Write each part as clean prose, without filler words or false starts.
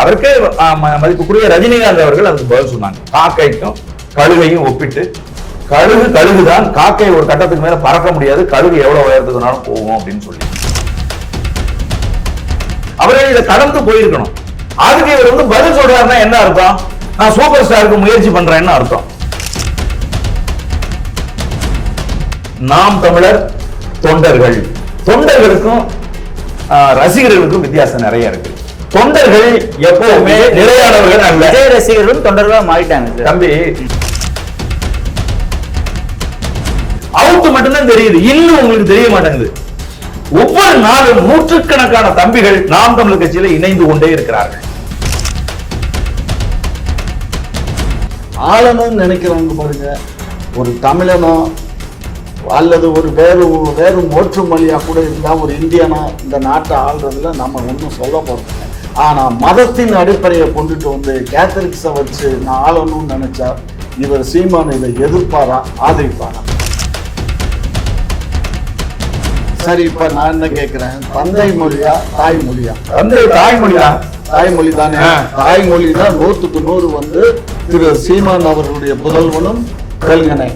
அதற்கு மதிப்புக்குரிய ரஜினிகாந்த் அவர்கள் அதுக்கு பதில் சொன்னாங்க. காக்கைக்கும் கழுகையும் ஒப்பிட்டு, கழுகுதான், காக்கை ஒரு கட்டத்துக்கு மேல பறக்க முடியாது, கழுகு எவ்வளவு உயரத்துக்கு வேணாலும் போகும் அப்படின்னு சொல்லி அவர்கள் இதை கடந்து போயிருக்கணும். அதுக்கு இவர் வந்து பதில் சொல்றாருன்னா என்ன அர்த்தம்? நான் சூப்பர் ஸ்டாருக்கு முயற்சி பண்றேன்னு அர்த்தம். நாம் தமிழர் தொண்டர்களுக்கும் ரசிகர்களுக்கும் வித்தியாசம் நிறைய இருக்கு. தொண்டர்கள் எப்பவுமே நிலையானவர்கள் அல்ல. விஜய் ரசிகர்களும் தொண்டர்களா மாறிட்டாங்க தம்பி. அவுத்து மட்டும்தான் தெரியுது, இன்னும் உங்களுக்கு தெரிய மாட்டேங்குது. ஒவ்வொரு நாளும் நூற்றுக்கணக்கான தம்பிகள் நாம் தமிழர் கட்சியில இணைந்து கொண்டே இருக்கிறார்கள். ஆளணும்னு நினைக்கிறவங்க பாருங்க, ஒரு தமிழனோ அல்லது ஒரு வேறு மோற்று மொழியா கூட இருந்தா ஒரு இந்தியனோ இந்த நாட்டை ஆள்றதுல நம்ம ஒன்றும் சொல்ல போறோம். ஆனா மதத்தின் அடிப்படையை கொண்டுட்டு வந்து கேத்தலிக்ஸை வச்சு நான் ஆளணும்னு நினைச்சா இவர் சீமான் இதை எதிர்ப்பாரா ஆதரிப்பாரா? சரி, இப்ப நான் என்ன கேட்கிறேன், தந்தை மொழியா தாய்மொழியா? தாய்மொழி தானே. தாய்மொழி தான் 100க்கு 100 வந்து திரு சீமான் அவர்களுடைய புதல்வனும் தெலுங்கனை.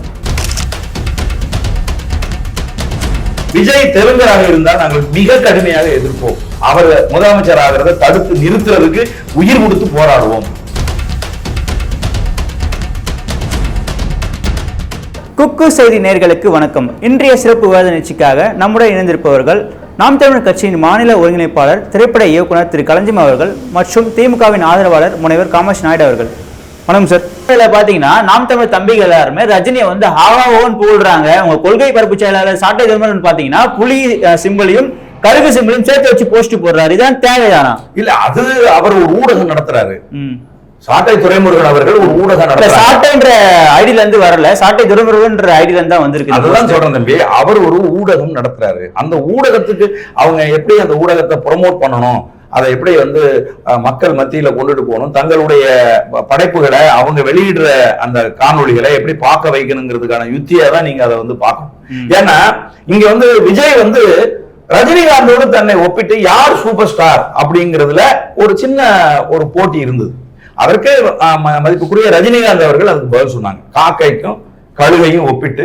விஜய் தெலுங்கராக இருந்தால் நாங்கள் மிக கடுமையாக எதிர்ப்போம். அவர் முதலமைச்சர் ஆகிறத தடுத்து நிறுத்துறதுக்கு உயிர் கொடுத்து போராடுவோம். குக்கு செய்தி நேயர்களுக்கு வணக்கம். இன்றைய சிறப்பு விவாத நிகழ்ச்சிக்காக நம்முடன் இணைந்திருப்பவர்கள் நாம் தமிழர் கட்சியின் மாநில ஒருங்கிணைப்பாளர், திரைப்பட இயக்குனர் திரு களஞ்சியம் அவர்கள் மற்றும் திமுகவின் ஆதரவாளர் முனைவர் காமேஷ் நாயுடு அவர்கள். வணக்கம் சார். இதில் பார்த்தீங்கன்னா நாம் தமிழ் தம்பிகள் எல்லாருமே ரஜினியை வந்து ஹாவாவோன்னு புகழ்றாங்க. உங்க கொள்கை பரப்பு செயலாளர் சாட்டை துரைமுருகன் பார்த்தீங்கன்னா புலி சிம்பிளையும் கருகு சிம்பிளையும் சேர்த்து வச்சு போஸ்ட் போடுறாரு. இதான் தேவைதானா? இல்ல, அது அவர் ஒரு ஊடகம் நடத்துறாரு. சாட்டை துரைமுருகன் அவர்கள் ஒரு ஊடகம் நடத்துறாரு. சாட்டைன்ற ஐடியில இருந்து வரல, சாட்டை துரைமுருகன்ற ஐடியில இருந்து தான் வந்திருக்கு. அதுதான் சொல்றேன் தம்பி. அவர் ஒரு ஊடகம் நடத்துறாரு. அந்த ஊடகத்துக்கு அவங்க எப்படி அந்த ஊடகத்தை ப்ரொமோட் பண்ணணும், அதை எப்படி வந்து மக்கள் மத்தியில கொண்டுட்டு போகணும், தங்களுடைய படைப்புகளை அவங்க வெளியிடுற அந்த காணொளிகளை எப்படி பார்க்க வைக்கணுங்கிறதுக்கான யுத்தியா தான் நீங்க அதை வந்து பார்க்கணும். ஏன்னா இங்க வந்து விஜய் வந்து ரஜினிகாந்தோடு தன்னை ஒப்பிட்டு யார் சூப்பர் ஸ்டார் அப்படிங்கிறதுல ஒரு சின்ன ஒரு போட்டி இருந்தது. அதற்கு மதிப்புக்குரிய ரஜினிகாந்த் அவர்கள் அதுக்கு பதில் சொன்னாங்க. காக்கைக்கும் கழுகையும் ஒப்பிட்டு,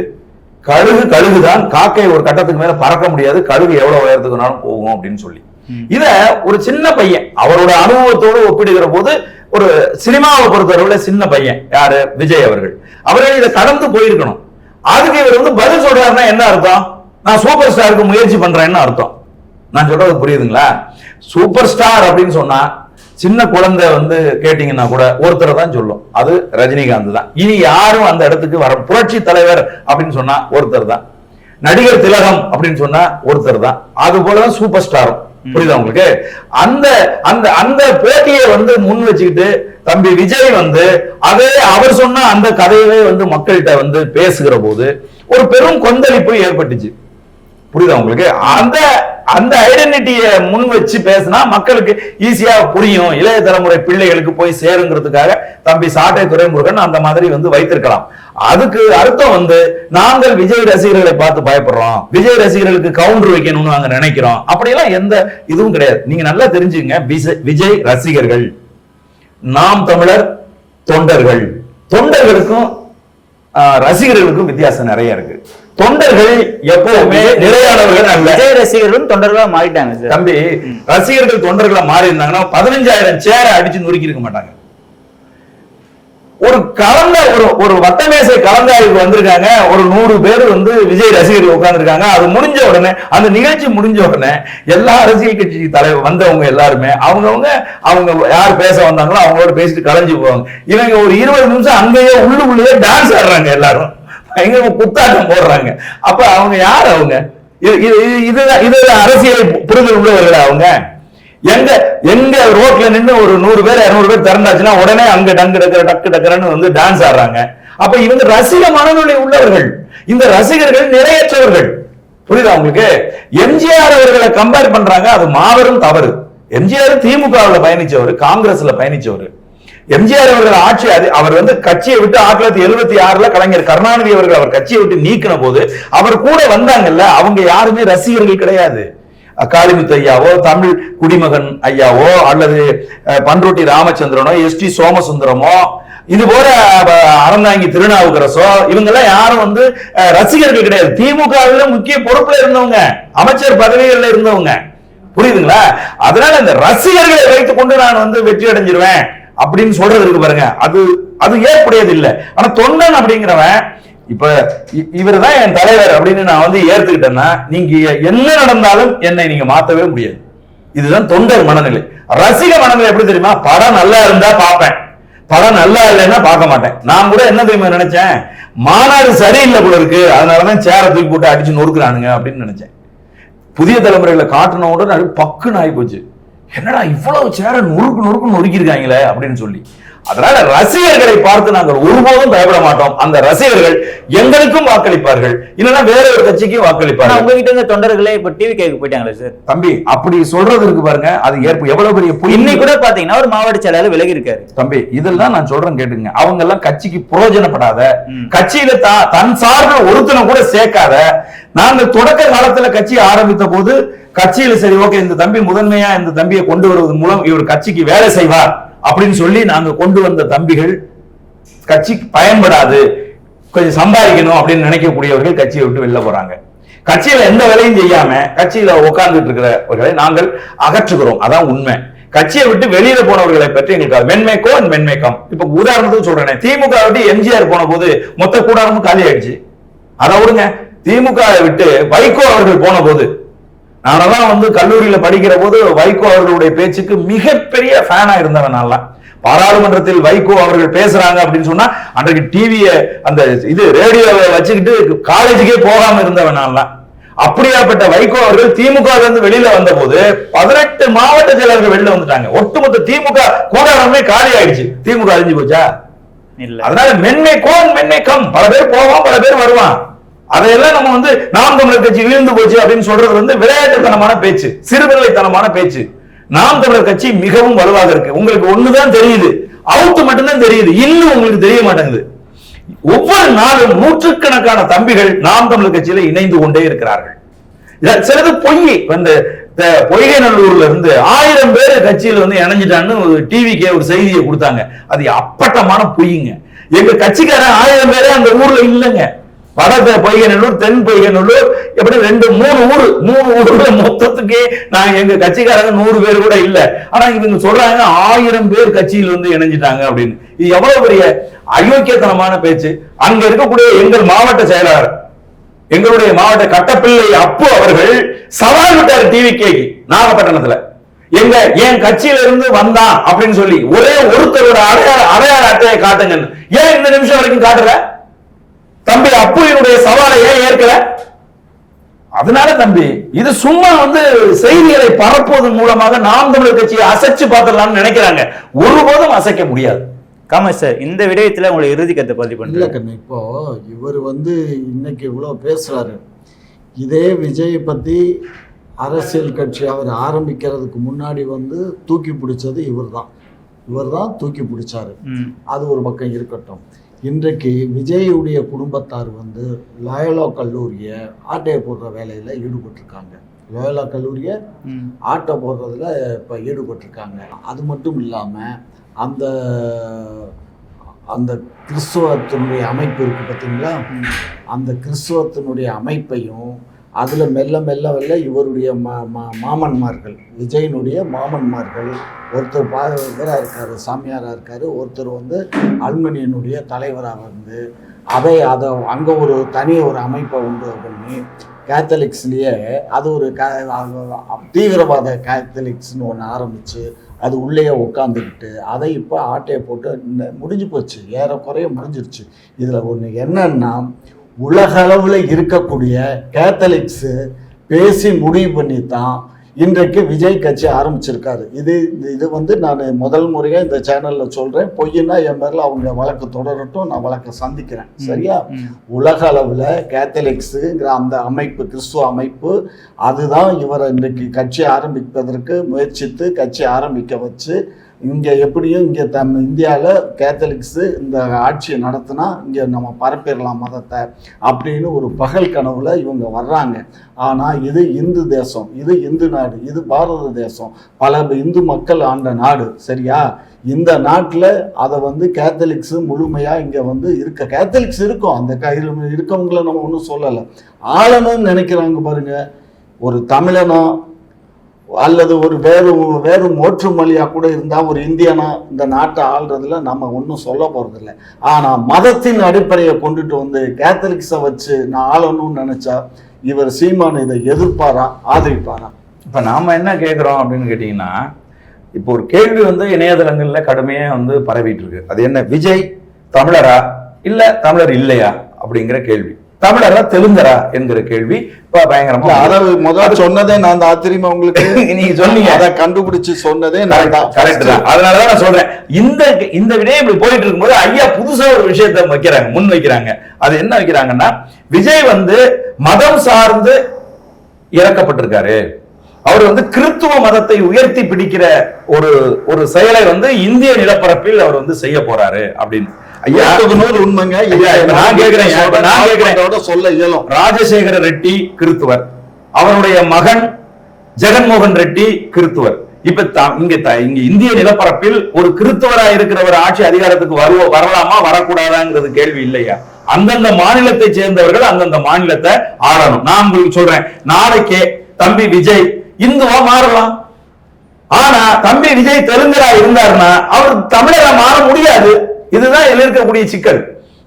கழுகுதான், காக்கை ஒரு கட்டத்துக்கு மேல பறக்க முடியாது, கழுகு எவ்வளவு உயரத்துக்கு வேணாலும் போகும் அப்படின்னு சொல்லி இத ஒரு சின்ன பையன் அவரோட அனுபவத்தோடு ஒப்பிடுகிற போது, ஒரு சினிமாவை பொறுத்தவரை சின்ன பையன் யாரு விஜய் அவர்கள் இதை கடந்து போயிருக்கணும். அதுக்கு இவர் வந்து பதில் சொல்றாருன்னா என்ன அர்த்தம்? நான் சூப்பர் ஸ்டாருக்கு முயற்சி பண்றேன்னு அர்த்தம். நான் சொல்றது புரியுதுங்களா? சூப்பர் ஸ்டார் அப்படின்னு சொன்னா சின்ன குழந்தை வந்து கேட்டீங்கன்னா கூட ஒருத்தரை தான் சொல்லும், அது ரஜினிகாந்த் தான். இனி யாரும் அந்த இடத்துக்கு வர, புரட்சி தலைவர் அப்படின்னு சொன்னா ஒருத்தர் தான், நடிகர் திலகம் அப்படின்னு சொன்னா ஒருத்தர் தான், அது போலதான் சூப்பர் ஸ்டாரும். புரியுதா உங்களுக்கு? அந்த அந்த அந்த போட்டியை வந்து முன் வச்சுக்கிட்டு தம்பி விஜய் வந்து அதே அவர் சொன்ன அந்த கதையவே வந்து மக்கள்கிட்ட வந்து பேசுகிற போது ஒரு பெரும் கொந்தளிப்பு ஏற்பட்டுச்சு. புரியுதா உங்களுக்கு? அந்த அந்த ஐடென்டிட்டியை முன் வச்சு பேசினா மக்களுக்கு ஈஸியா புரியும், இளைய தலைமுறை பிள்ளைகளுக்கு போய் சேருங்கிறதுக்காக தம்பி சாட்டை துரைமுருகன் அந்த மாதிரி வந்து வைத்திருக்கலாம். அதுக்கு அர்த்தம் வந்து நாங்கள் விஜய் ரசிகர்களை பார்த்து பயப்படுறோம், விஜய் ரசிகர்களுக்கு கவுண்டர் வைக்கணும்னு நாங்க நினைக்கிறோம், அப்படியெல்லாம் எந்த இதுவும் கிடையாது. நீங்க நல்லா தெரிஞ்சுங்க, விஜய் ரசிகர்கள், நாம் தமிழர் தொண்டர்களுக்கும் ரசிகர்களுக்கும் வித்தியாசம் நிறைய இருக்கு. தொண்டர்கள் எப்பவுமே நிலையானவர்கள் அல்ல. விஜய் ரசிகர்களும் தொண்டர்களா மாறிட்டாங்க தம்பி. ரசிகர்கள் தொண்டர்களா மாறி இருந்தாங்கன்னா 15,000 சேரை அடிச்சு நொறுக்கி இருக்க மாட்டாங்க. ஒரு வட்டமேசை கலந்தாய்வுக்கு வந்திருக்காங்க, ஒரு 100 பேர் வந்து விஜய் ரசிகர்கள் உட்கார்ந்துருக்காங்க. அது முடிஞ்ச உடனே, அந்த நிகழ்ச்சி முடிஞ்ச உடனே எல்லா அரசியல் கட்சி தலைவர் வந்தவங்க எல்லாருமே அவங்க யார் பேச வந்தாங்களோ அவங்களோட பேசிட்டு கலைஞ்சு போவாங்க. இவங்க ஒரு 20 நிமிஷம் அங்கேயே உள்ளுக்குள்ளேயே டான்ஸ் ஆடுறாங்க, எல்லாரும் எங்க குத்தாட்டம் போடுறாங்க. அப்ப அவங்க யார்? அவங்க இது அரசியல் புரிதல் உள்ளவர்கள். அவங்க எங்க ரோட்ல நின்று ஒரு 100 பேர் 200 பேர் திறந்தாச்சுன்னா உடனே அங்க டக்கு டக்குன்னு வந்து டான்ஸ் ஆடுறாங்க. அப்ப இவங்க ரசிக மனநிலை உள்ளவர்கள். இந்த ரசிகர்கள் நிறையற்றவர்கள். புரியுதா உங்களுக்கு? எம்ஜிஆர் அவர்களை கம்பேர் பண்றாங்க, அது மாபெரும் தவறு. எம்ஜிஆர் திமுகவில் பயணிச்சவர், காங்கிரஸ்ல பயணிச்சவர். எம்ஜிஆர் அவர்கள் ஆட்சி, அவர் வந்து கட்சியை விட்டு 1976 கலைஞர் கருணாநிதி அவர்கள் அவர் கட்சியை விட்டு நீக்கின போது அவர் கூட வந்தாங்கல்ல, அவங்க யாருமே ரசிகர்கள் கிடையாது. காளிமுத்து ஐயாவோ, தமிழ் குடிமகன் ஐயாவோ, அல்லது பன்ருட்டி ராமச்சந்திரனோ, எஸ்டி சோமசுந்தரமோ, இது போல அறந்தாங்கி திருநாவுக்கரசோ, இவங்க எல்லாம் யாரும் வந்து ரசிகர்கள் கிடையாது. திமுகவில் முக்கிய பொறுப்புல இருந்தவங்க, அமைச்சர் பதவிகளில் இருந்தவங்க, புரியுதுங்களா? அதனால இந்த ரசிகர்களை வைத்துக் கொண்டு நான் வந்து வெற்றி அடைஞ்சிருவேன் அப்படின்னு சொல்றது இருக்கு பாருங்க, அது ஏற்புடையது இல்லை. ஆனா தொண்டன் அப்படிங்கிறவன் இப்ப இவர் தான் என் தலைவர் அப்படின்னு நான் வந்து ஏத்துக்கிட்டேன்னா, நீங்க என்ன நடந்தாலும் என்னை நீங்க மாத்தவே முடியாது. இதுதான் தொண்டர் மனநிலை. ரசிக மனநிலை எப்படி தெரியுமா? படம் நல்லா இருந்தா பார்ப்பேன், படம் நல்லா இல்லைன்னா பார்க்க மாட்டேன். நான் கூட என்ன தெரியுமா நினைச்சேன், மாநாடு சரியில்லை போல இருக்கு, அதனாலதான் சேரை தூக்கி போட்டு அடிச்சு நொறுக்குறானுங்க அப்படின்னு நினைச்சேன். புதிய தலைமுறைகளை காட்டினோட பக்குன்னு ஆகி போச்சு. என்னடா இவ்வளவு சேர நொறுக்கு நொறுக்கிருக்காங்களே அப்படின்னு சொல்லி. அதனால ரசிகர்களை பார்த்து நாங்கள் ஒருபோதும் பயப்பட மாட்டோம். அந்த ரசிகர்கள் எங்களுக்கும் வாக்களிப்பார்கள், இல்லைன்னா வேற ஒரு கட்சிக்கும் வாக்களிப்பார்கள். உங்ககிட்ட இருந்த தொண்டர்களே இப்ப டிவி கேட்க போயிட்டாங்களே சார். தம்பி அப்படி சொல்றது இருக்கு பாருங்க, அது எவ்வளவு பெரிய இன்னைக்கு கூட பாத்தீங்கன்னா ஒரு மாவட்ட செயலாளர் விலகி இருக்காரு. தம்பி இதெல்லாம் நான் சொல்றேன் கேட்டுங்க. அவங்க எல்லாம் கட்சிக்கு பிரயோஜனப்படாத, கட்சியில தன் சார்பில் ஒருத்தனை கூட சேர்க்காத. நாங்கள் தொடக்க காலத்துல கட்சி ஆரம்பித்த போது கட்சியில சரி ஓகே இந்த தம்பி முதன்மையா இந்த தம்பியை கொண்டு வருவதன் மூலம் இவர் கட்சிக்கு வேலை செய்வார் அப்படின்னு சொல்லி நாங்க கொண்டு வந்த தம்பிகள் கட்சிக்கு பயன்படாது, கொஞ்சம் சம்பாதிக்கணும் அப்படின்னு நினைக்கக்கூடியவர்கள் கட்சியை விட்டு வெளில போறாங்க. கட்சியில எந்த வேலையும் செய்யாம கட்சியில உட்கார்ந்துட்டு இருக்கிறவர்களை நாங்கள் அகற்றுகிறோம். அதான் உண்மை. கட்சியை விட்டு வெளியில போனவர்களை பற்றி எங்களுக்கு வெண்மைக்கோ வெண்மைக்கம். இப்ப உதாரணத்துக்கு சொல்றேன், திமுக விட்டு எம்ஜிஆர் போன போது மொத்த கூடாரமும் காலி ஆயிடுச்சு. அதை விடுங்க, திமுக விட்டு வைகோ அவர்கள் போன போது, நானெல்லாம் வந்து கல்லூரியில படிக்கிற போது வைகோ அவர்களுடைய பேச்சுக்கு மிகப்பெரிய ஃபேனா இருந்தவன். நான்லாம் பாராளுமன்றத்தில் வைகோ அவர்கள் பேசுறாங்க அப்படின்னு சொன்னா அன்றைக்கு டிவிய அந்த இது ரேடியோவை வச்சுக்கிட்டு காலேஜுக்கே போகாம இருந்தவன். நான்லாம் அப்படியாப்பட்ட வைகோ அவர்கள் திமுக இருந்து வெளியில வந்த போது 18 மாவட்ட செயலர்கள் வெளியில வந்துட்டாங்க. ஒட்டுமொத்த திமுக கூடாரமே காலி ஆயிடுச்சு. திமுக அழிஞ்சு போச்சா? இல்ல. அதனால மென்மைக்கம், பல பேர் போவான், பல பேர் வருவான். அதையெல்லாம் நம்ம வந்து நாம் தமிழர் கட்சி வீழ்ந்து போச்சு அப்படின்னு சொல்றது வந்து விளையாட்டுத்தனமான பேச்சு, சிறுபிள்ளைத்தனமான பேச்சு. நாம் தமிழர் கட்சி மிகவும் வலுவாக இருக்கு. உங்களுக்கு ஒண்ணுதான் தெரியுது, அவுத்து மட்டும்தான் தெரியுது, இன்னும் உங்களுக்கு தெரிய மாட்டேங்குது. ஒவ்வொரு நாளும் நூற்றுக்கணக்கான தம்பிகள் நாம் தமிழர் கட்சியில இணைந்து கொண்டே இருக்கிறார்கள். சிலது பொய். இந்த பொய்கை நல்லூர்ல இருந்து 1000 பேர் கட்சியில வந்து இணைஞ்சிட்டான்னு டிவிக்கே ஒரு செய்தியை கொடுத்தாங்க. அது அப்பட்டமான பொய்யுங்க. எங்க கட்சிக்காரன் 1000 பேரே அந்த ஊர்ல இல்லைங்க. வட பொய்கநல்லூர், தென் பொய்கநல்லூர், எப்படி 2-3 ஊர்ல மொத்தத்துக்கே நாங்க எங்க கட்சிக்காரங்க 100 பேர் கூட இல்ல. ஆனா இவங்க சொல்றாங்க 1000 பேர் கட்சியில் வந்து இணைஞ்சிட்டாங்க அப்படின்னு. இது எவ்வளவு பெரிய அயோக்கியத்தனமான பேச்சு. அங்க இருக்கக்கூடிய எங்கள் மாவட்ட செயலாளர், எங்களுடைய மாவட்ட கட்டப்பிள்ளை அப்பு அவர்கள் சவால் விட்டார் டிவிகேக்கு நாகப்பட்டினத்துல. என் கட்சியில இருந்து வந்தான் அப்படின்னு சொல்லி ஒரே ஒருத்தரோட அடையாள அட்டையை காட்டுங்கன்னு. ஏன் இந்த நிமிஷம் வரைக்கும் காட்டுற? தம்பி அப்புனுடைய சவாலை ஏன் ஏற்கல? அதனால தம்பி இது சும்மா வந்து செய்திகளை பரப்புவதன் மூலமாக நாம் தமிழர் கட்சியை அசைச்சு பார்த்துடலாம்னு நினைக்கிறாங்க. ஒருபோதும் அசைக்க முடியாது. காமராஜ் சார், இந்த விடயத்துல உங்களை இறுதி கருத்தை பதிவு பண்றேன். இப்போ இவர் வந்து இன்னைக்கு இவ்வளவு பேசுறாரு. இதே விஜய் பத்தி அரசியல் கட்சி அவர் ஆரம்பிக்கிறதுக்கு முன்னாடி வந்து தூக்கி பிடிச்சது இவர் தான் தூக்கி பிடிச்சாரு. அது ஒரு பக்கம் இருக்கட்டும். இன்றைக்கு விஜயுடைய குடும்பத்தார் வந்து லயோலா கல்லூரியை ஆட்டையை போடுற வேலையில் ஈடுபட்டிருக்காங்க. லயோலா கல்லூரியை ஆட்டை போடுறதுல இப்போ ஈடுபட்டிருக்காங்க. அது மட்டும் இல்லாமல் அந்த கிறிஸ்துவத்தினுடைய அமைப்பு இருக்குது பார்த்தீங்களா, அந்த கிறிஸ்துவத்தினுடைய அமைப்பையும் அதில் மெல்ல இவருடைய மாமன்மார்கள், விஜயனுடைய மாமன்மார்கள், ஒருத்தர் இவராக இருக்கார், சாமியாராக இருக்கார், ஒருத்தர் வந்து அல்மனியனுடைய தலைவராக வந்து அதை அங்கே ஒரு ஒரு அமைப்பை உண்டு பண்ணி கேத்தலிக்ஸ்லேயே அது ஒரு தீவிரவாத கேத்தலிக்ஸ்னு ஒன்று ஆரம்பித்து அது உள்ளேயே உட்காந்துக்கிட்டு அதை இப்போ ஆட்டையை போட்டு முடிஞ்சு போச்சு, ஏறக்குறைய முடிஞ்சிருச்சு. இதில் ஒன்று என்னன்னா, உலகளவில் இருக்கக்கூடிய கேத்தலிக்ஸு பேசி முடிவு பண்ணி தான் இன்றைக்கு விஜய் கட்சி ஆரம்பிச்சிருக்காரு. இது வந்து நான் முதல் முறையாக இந்த சேனலில் சொல்கிறேன். பொய்னா என் பேரில் அவங்க வழக்கு தொடரட்டும், நான் வழக்கை சந்திக்கிறேன். சரியா? உலக அளவில் கேத்தலிக்ஸுங்கிற அந்த அமைப்பு, கிறிஸ்துவ அமைப்பு, அதுதான் இவரை இன்றைக்கு கட்சி ஆரம்பிப்பதற்கு முயற்சித்து கட்சி ஆரம்பிக்க வச்சு இங்கே எப்படியும் இங்கே இந்தியாவில் கேத்தலிக்ஸு இந்த ஆட்சியை நடத்தினா இங்கே நம்ம பரப்பிடலாம் மதத்தை அப்படின்னு ஒரு பகல் கனவுல இவங்க வர்றாங்க. ஆனால் இது இந்து தேசம், இது இந்து நாடு, இது பாரத தேசம், பல இந்து மக்கள் ஆண்ட நாடு. சரியா? இந்த நாட்டில் அதை கேத்தலிக்ஸு முழுமையாக இங்கே கேத்தலிக்ஸ் இருக்கும், அந்த கையில் இருக்கவங்கள நம்ம ஒன்றும் சொல்லலை. ஆளணும்னு நினைக்கிறாங்க பாருங்க. ஒரு தமிழனோ அல்லது ஒரு வேறு மோற்று மொழியாக கூட இருந்தால் ஒரு இந்தியனா இந்த நாட்டை ஆள்றதுல நம்ம ஒன்றும் சொல்ல போகிறதில்ல. ஆனால் மதத்தின் அடிப்படையை கொண்டுட்டு கேத்தலிக்ஸை வச்சு நான் ஆளணும்னு நினச்சா இவர் சீமான் இதை எதிர்ப்பாரா ஆதரிப்பாரா? இப்போ நாம் என்ன கேட்குறோம் அப்படின்னு கேட்டிங்கன்னா, இப்போ ஒரு கேள்வி இணையதளங்களில் கடுமையாக பரவிட்டு இருக்கு. அது என்ன, விஜய் தமிழரா இல்லை தமிழர் இல்லையா அப்படிங்கிற கேள்வி. தமிழரா தெலுங்கரா என்கிற கேள்வி இப்ப பயங்கரமா. அதாவது முதல்ல சொன்னதே நான் தான், தெரியுமா உங்களுக்கு? நீங்க சொன்னீங்க, அதை கண்டுபிடிச்சு சொன்னதே நான் தான். கரெக்ட் தான். அதனாலதான் நான் சொல்றேன், இந்த விடயம் இப்படி போயிட்டு இருக்கும்போது ஐயா புதுசா ஒரு விஷயத்த முன் வைக்கிறாங்க. அது என்ன வைக்கிறாங்கன்னா, விஜய் மதம் சார்ந்து இறக்கப்பட்டிருக்காரு, அவர் கிறித்துவ மதத்தை உயர்த்தி பிடிக்கிற ஒரு செயலை இந்திய நிலப்பரப்பில் அவர் செய்ய போறாரு அப்படின்னு. உண்மைங்க. சொல்ல இயலும். ராஜசேகர ரெட்டி கிறித்துவர், அவருடைய மகன் ஜெகன்மோகன் ரெட்டி கிறித்துவர். இப்ப இங்க இந்திய நிலப்பரப்பில் ஒரு கிறித்துவரா இருக்கிறவர் ஆட்சி அதிகாரத்துக்கு வரலாமா வரக்கூடாதாங்கிறது கேள்வி இல்லையா? அந்தந்த மாநிலத்தை சேர்ந்தவர்கள் அந்தந்த மாநிலத்தை ஆளணும். நான் உங்களுக்கு சொல்றேன், நாளைக்கே தம்பி விஜய் இந்துவா மாறலாம். ஆனா தம்பி விஜய் தெலுங்கரா இருந்தாருன்னா அவர் தமிழரா மாற முடியாது. இதுதான் இருக்கக்கூடிய சிக்கல்.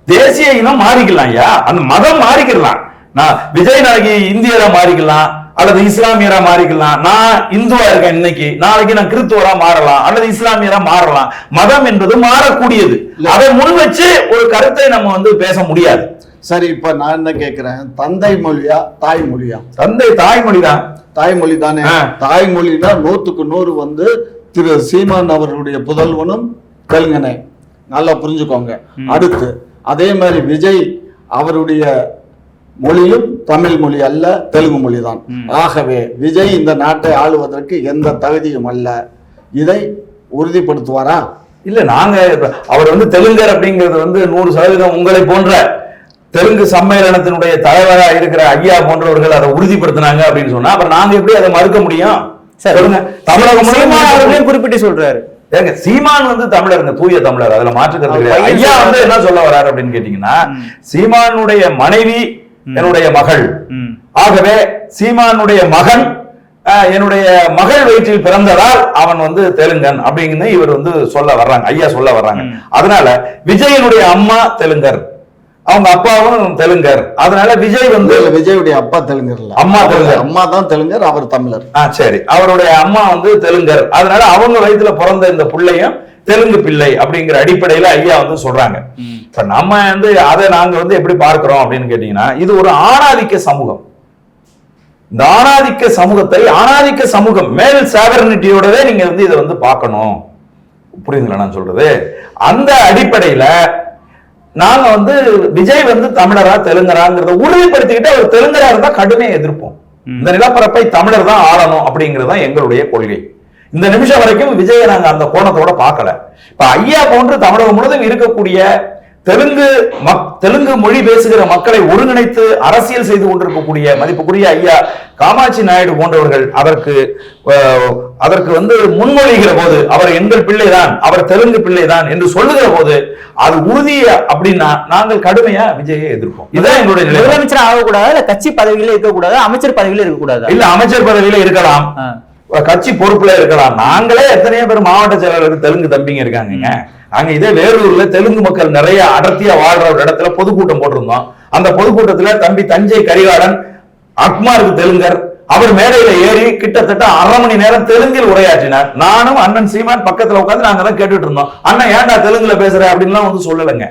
தேசிய இனம் மாறிக்கலாம், அந்த மதம் மாறிக்கலாம். நான் விஜய் நாளைக்கு இந்தியரா மாறிக்கலாம், அல்லது இஸ்லாமியரா மாறிக்கலாம். நான் இந்துவா இருக்கேன் இன்னைக்கு, நாளைக்கு நான் கிறித்துவரா மாறலாம், அல்லது இஸ்லாமியரா மாறலாம். மதம் என்பது மாறக்கூடியது. அதை முன் வச்சு ஒரு கருத்தை நம்ம பேச முடியாது. சரி, இப்ப நான் என்ன கேட்கிறேன், தந்தை மொழியா தாய்மொழியா? தாய்மொழி தான். தாய்மொழி தானே. தாய்மொழினா 100க்கு 100 திரு சீமான் அவர்களுடைய புதல்வனும் தெலுங்கனே. நல்லா புரிஞ்சுக்கோங்க. அடுத்து அதே மாதிரி விஜய் அவருடைய மொழியும் தமிழ் மொழி அல்ல, தெலுங்கு மொழி தான். ஆகவே விஜய் இந்த நாட்டை ஆளுவதற்கு எந்த தகுதியும் அல்ல. இதை உறுதிப்படுத்துவாரா? இல்ல, நாங்க அவர் தெலுங்கர் அப்படிங்கிறது 100% உங்களை போன்ற தெலுங்கு சம்மேளனத்தினுடைய தலைவரா இருக்கிற ஐயா போன்றவர்கள் அதை உறுதிப்படுத்தினாங்க அப்படின்னு சொன்னா அப்புறம் நாங்க எப்படி அதை மறுக்க முடியும்? தமிழகம் குறிப்பிட்டு சொல்றாரு. ஏங்க, சீமான் தமிழருங்க, தூய தமிழர், அதுல மாற்றுக்கிறது கிடையாது. ஐயா என்ன சொல்ல வர்றாரு அப்படின்னு கேட்டீங்கன்னா, சீமானுடைய மனைவி என்னுடைய மகள், ஆகவே சீமானுடைய மகன் என்னுடைய மகள் வயிற்றில் பிறந்ததால் அவன் தெலுங்கன் அப்படிங்கிறது இவர் சொல்ல வர்றாங்க, ஐயா சொல்ல வர்றாங்க. அதனால விஜயனுடைய அம்மா தெலுங்கர், அவங்க அப்பாவும் தெலுங்கர். அதனால விஜய் விஜயுடைய அப்பா தெலுங்கர் இல்ல, அம்மா தெலுங்கர். அம்மா தான் தெலுங்கர், அவர் தமிழர். சரி, அவருடைய அம்மா தெலுங்கர். அதனால அவங்க வயிற்றுல பிறந்த இந்த பிள்ளையும் தெலுங்கு பிள்ளை அப்படிங்கிற அடிப்படையில ஐயா சொல்றாங்க. இப்ப நம்ம அதை நாங்க எப்படி பார்க்கிறோம் அப்படின்னு கேட்டீங்கன்னா, இது ஒரு ஆணாதிக்க சமூகம். இந்த ஆணாதிக்க சமூகத்தை, ஆணாதிக்க சமூகம் மேல் சாவரனிட்டியோடவே நீங்க இதை பார்க்கணும். புரியுதுங்களா நான் சொல்றது? அந்த அடிப்படையில நாங்க விஜய் தமிழரா தெலுங்கராங்கிறத உறுதிப்படுத்திக்கிட்டு அவர் தெலுங்கரா இருந்தா கடுமையை எதிர்ப்போம். இந்த நிலப்பரப்பை தமிழர் தான் ஆளணும் அப்படிங்கிறது தான் எங்களுடைய கொள்கை. இந்த நிமிஷம் வரைக்கும் விஜயை நாங்க அந்த கோணத்தோட பார்க்கல. இப்ப ஐயா போன்று தமிழகம் முழுவதும் இருக்கக்கூடிய தெலுங்கு மொழி பேசுகிற மக்களை ஒருங்கிணைத்து அரசியல் செய்து கொண்டிருக்கக்கூடிய மதிப்புக்குரிய ஐயா காமாட்சி நாயுடு போன்றவர்கள் அதற்கு முன்மொழிகிற போது, அவர் எங்கள் பிள்ளைதான், அவர் தெலுங்கு பிள்ளைதான் என்று சொல்லுகிற போது அது உறுதி அப்படின்னா நாங்கள் கடுமையா விஜயை எதிர்ப்போம். இதான் எங்களுடைய நிலை. முதலமைச்சர் ஆகக்கூடாது, இல்ல கட்சி பதவியில இருக்கக்கூடாது, அமைச்சர் பதவியில இருக்கக்கூடாது. இல்ல, அமைச்சர் பதவியில இருக்கலாம், கட்சி பொறுப்புல இருக்கலாம். நாங்களே எத்தனையோ பேர் மாவட்ட செயலாளர்கள் தெலுங்கு தம்பிங்க இருக்காங்க. நாங்க இதே வேலூர்ல தெலுங்கு மக்கள் நிறைய அடர்த்தியா வாழ்ற ஒரு இடத்துல பொதுக்கூட்டம் போட்டிருந்தோம். அந்த பொதுக்கூட்டத்துல தம்பி தஞ்சை கரிகாலன் அக்மாருக்கு தெலுங்கர், அவர் மேடையில ஏறி கிட்டத்தட்ட 1/2 மணி நேரம் தெலுங்கில் உரையாற்றினார். நானும் அண்ணன் சீமான் பக்கத்துல உட்காந்து நாங்க தான் கேட்டுட்டு இருந்தோம். அண்ணன் ஏன்டா தெலுங்குல பேசுற அப்படின்லாம் சொல்லலைங்க.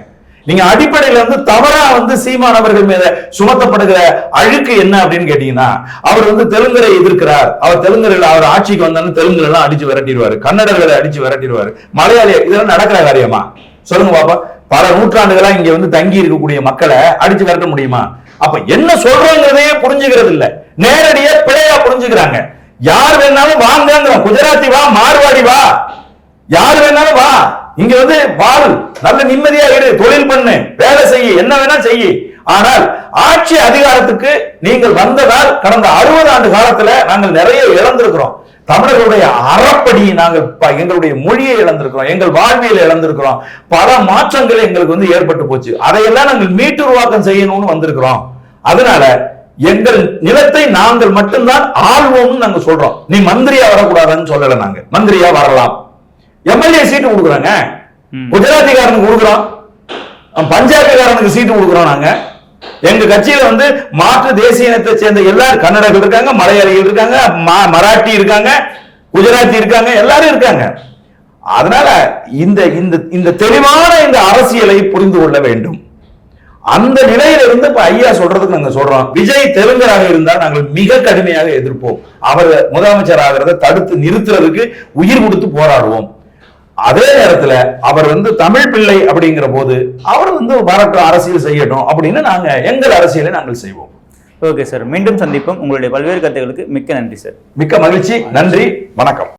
நீங்க அடிப்படையில தவறா சீமான் அவர்கள் மீது சுமத்தப்படுகிற அழுக்கு என்ன அப்படின்னு கேட்டீங்கன்னா, அவர் தெலுங்கரை எதிர்க்கிறார், அவர் தெலுங்கர்கள் அவர் ஆட்சிக்கு வந்தாலும் தெலுங்குல எல்லாம் அடிச்சு விரட்டிடுவாரு, கன்னடர்களை அடிச்சு விரட்டிடுவாரு, மலையாளி. இதெல்லாம் நடக்கிற காரியமா சொல்லுங்க பாப்பா? பல நூற்றாண்டுகளா இங்க தங்கி இருக்கக்கூடிய மக்களை அடிச்சு விரட்ட முடியுமா? அப்ப என்ன சொல்றோங்கிறதையே புரிஞ்சுக்கிறது இல்ல, நேரடியா பிழையா புரிஞ்சுக்கிறாங்க. யார் வேணாலும் வாங்க, குஜராத்தி வா, மார்வாடி வா, யாரு வேணாலும் வா, இங்க வந்து வாழ், நல்ல நிம்மதியா இரு, தொழில் பண்ணு, வேலை செய்ய, என்ன வேணா செய்ய. ஆனால் ஆட்சி அதிகாரத்துக்கு நீங்கள் வந்ததால் கடந்த 60 ஆண்டு காலத்துல நாங்கள் நிறைய இழந்திருக்கிறோம். தமிழர்களுடைய அறப்படி நாங்கள் எங்களுடைய மொழியை இழந்திருக்கிறோம், எங்கள் வாழ்வியல் இழந்திருக்கிறோம், பல மாற்றங்கள் எங்களுக்கு வந்து ஏற்பட்டு போச்சு. அதையெல்லாம் நாங்கள் மீட்டுருவாக்கம் செய்யணும்னு வந்திருக்கிறோம். அதனால எங்கள் நிலத்தை நாங்கள் மட்டும்தான் ஆள்வோம்னு நாங்க சொல்றோம். நீ மந்திரியா வரக்கூடாதுன்னு சொல்லல. நாங்க மந்திரியா வரலாம், எம்எல்ஏ சீட்டு கொடுக்குறாங்க, குஜராத்திக்காரனுக்கு கொடுக்குறோம், பஞ்சாபிக்காரனுக்கு சீட்டு கொடுக்குறோம். நாங்க எங்க கட்சியில வந்து மாற்று தேசிய இனத்தை சேர்ந்த எல்லாரும் கன்னடர்கள் இருக்காங்க, மலையாளிகள் இருக்காங்க, மராட்டி இருக்காங்க, குஜராத்தி இருக்காங்க, எல்லாரும் இருக்காங்க. அதனால இந்த இந்த இந்த தெளிவான இந்த அரசியலை புரிந்து கொள்ள வேண்டும். அந்த நிலையில இருந்து இப்ப ஐயா சொல்றதுக்கு நாங்க சொல்றோம், விஜய் தெலுங்கராக இருந்தால் நாங்கள் மிக கடுமையாக எதிர்ப்போம். அவர் முதலமைச்சர் ஆகிறத தடுத்து நிறுத்துறதுக்கு உயிர் கொடுத்து போராடுவோம். அதே நேரத்துல அவர் வந்து தமிழ் பிள்ளை அப்படிங்கிற போது அவர் வந்து வரட்டும், அரசியல் செய்யட்டும் அப்படின்னு நாங்க எங்கள் அரசியலை நாங்கள் செய்வோம். ஓகே சார், மீண்டும் சந்திப்போம். உங்களுடைய பல்வேறு கருத்துக்களுக்கு மிக்க நன்றி சார். மிக்க மகிழ்ச்சி, நன்றி, வணக்கம்.